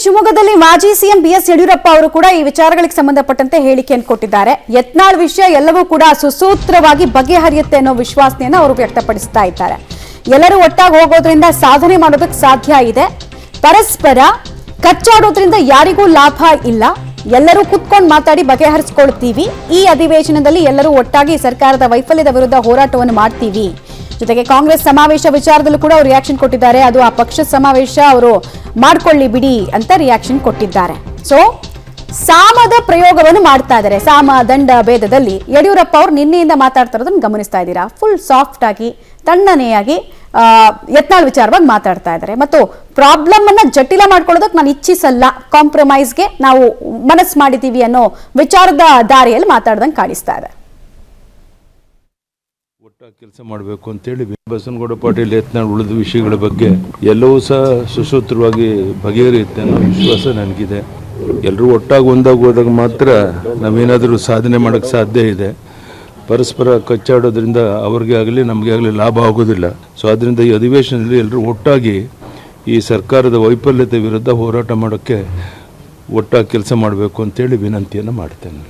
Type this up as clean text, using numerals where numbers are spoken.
ಶಿವಮೊಗ್ಗದಲ್ಲಿ ಮಾಜಿ CM BS Yediyurappa ಅವರು ಕೂಡ ಈ ವಿಚಾರಗಳಿಗೆ ಸಂಬಂಧಪಟ್ಟಂತೆ ಹೇಳಿಕೆಯನ್ನು ಕೊಟ್ಟಿದ್ದಾರೆ. ಯತ್ನಾಳ್ ವಿಷಯ ಎಲ್ಲವೂ ಕೂಡ ಸುಸೂತ್ರವಾಗಿ ಬಗೆಹರಿಯುತ್ತೆ ಅನ್ನೋ ವಿಶ್ವಾಸನೆಯನ್ನು ಅವರು ವ್ಯಕ್ತಪಡಿಸ್ತಾ ಇದ್ದಾರೆ. ಎಲ್ಲರೂ ಒಟ್ಟಾಗಿ ಹೋಗೋದ್ರಿಂದ ಸಾಧನೆ ಮಾಡೋದಕ್ಕೆ ಸಾಧ್ಯ ಇದೆ. ಪರಸ್ಪರ ಕಚ್ಚಾಡೋದ್ರಿಂದ ಯಾರಿಗೂ ಲಾಭ ಇಲ್ಲ. ಎಲ್ಲರೂ ಕುತ್ಕೊಂಡು ಮಾತಾಡಿ ಬಗೆಹರಿಸಿಕೊಳ್ತೀವಿ. ಈ ಅಧಿವೇಶನದಲ್ಲಿ ಎಲ್ಲರೂ ಒಟ್ಟಾಗಿ ಸರ್ಕಾರದ ವೈಫಲ್ಯದ ವಿರುದ್ಧ ಹೋರಾಟವನ್ನು ಮಾಡ್ತೀವಿ. ಜೊತೆಗೆ ಕಾಂಗ್ರೆಸ್ ಸಮಾವೇಶ ವಿಚಾರದಲ್ಲೂ ಕೂಡ ಅವರು ರಿಯಾಕ್ಷನ್ ಕೊಟ್ಟಿದ್ದಾರೆ. ಅದು ಆ ಪಕ್ಷದ ಸಮಾವೇಶ, ಅವರು ಮಾಡ್ಕೊಳ್ಳಿ ಬಿಡಿ ಅಂತ ರಿಯಾಕ್ಷನ್ ಕೊಟ್ಟಿದ್ದಾರೆ. ಸೊ ಸಾಮದ ಪ್ರಯೋಗವನ್ನು ಮಾಡ್ತಾ ಇದ್ದಾರೆ. ಸಾಮ ದಂಡ ಭೇದದಲ್ಲಿ ಯಡಿಯೂರಪ್ಪ ಅವರು ನಿನ್ನೆಯಿಂದ ಮಾತಾಡ್ತಾ ಇರೋದನ್ನ ಗಮನಿಸ್ತಾ ಇದ್ದೀರಾ. ಫುಲ್ ಸಾಫ್ಟ್ ಆಗಿ ತಣ್ಣನೆಯಾಗಿ ಯತ್ನಾಳ್ ವಿಚಾರವಾಗಿ ಮಾತಾಡ್ತಾ ಇದ್ದಾರೆ. ಮತ್ತು ಪ್ರಾಬ್ಲಮ್ ಅನ್ನ ಜಟಿಲ ಮಾಡ್ಕೊಳ್ಳೋದಕ್ಕೆ ನಾನು ಇಚ್ಛಿಸಲ್ಲ, ಕಾಂಪ್ರಮೈಸ್ಗೆ ನಾವು ಮನಸ್ಸು ಮಾಡಿದ್ದೀವಿ ಅನ್ನೋ ವಿಚಾರದ ದಾರಿಯಲ್ಲಿ ಮಾತಾಡ್ದಂಗೆ ಕಾಣಿಸ್ತಾ ಇದೆ. ಒಟ್ಟಾಗಿ ಕೆಲಸ ಮಾಡಬೇಕು ಅಂತೇಳಿ ಬಸನಗೌಡ ಪಾಟೀಲ್ ಯತ್ನಾಳ್ ಉಳಿದ ವಿಷಯಗಳ ಬಗ್ಗೆ ಎಲ್ಲವೂ ಸಹ ಸುಸೂತ್ರವಾಗಿ ಬಗೆಹರಿಯುತ್ತೆ ಅನ್ನೋ ವಿಶ್ವಾಸ ನನಗಿದೆ. ಎಲ್ಲರೂ ಒಟ್ಟಾಗಿ ಒಂದಾಗಿ ಹೋದಾಗ ಮಾತ್ರ ನಾವೇನಾದರೂ ಸಾಧನೆ ಮಾಡೋಕ್ಕೆ ಸಾಧ್ಯ ಇದೆ. ಪರಸ್ಪರ ಕಚ್ಚಾಡೋದ್ರಿಂದ ಅವ್ರಿಗೆ ಆಗಲಿ ನಮಗೆ ಆಗಲಿ ಲಾಭ ಆಗೋದಿಲ್ಲ. ಸೊ ಅದರಿಂದ ಈ ಅಧಿವೇಶನದಲ್ಲಿ ಎಲ್ಲರೂ ಒಟ್ಟಾಗಿ ಈ ಸರ್ಕಾರದ ವೈಫಲ್ಯತೆ ವಿರುದ್ಧ ಹೋರಾಟ ಮಾಡೋಕ್ಕೆ ಒಟ್ಟಾಗಿ ಕೆಲಸ ಮಾಡಬೇಕು ಅಂತೇಳಿ ವಿನಂತಿಯನ್ನು ಮಾಡ್ತೇನೆ.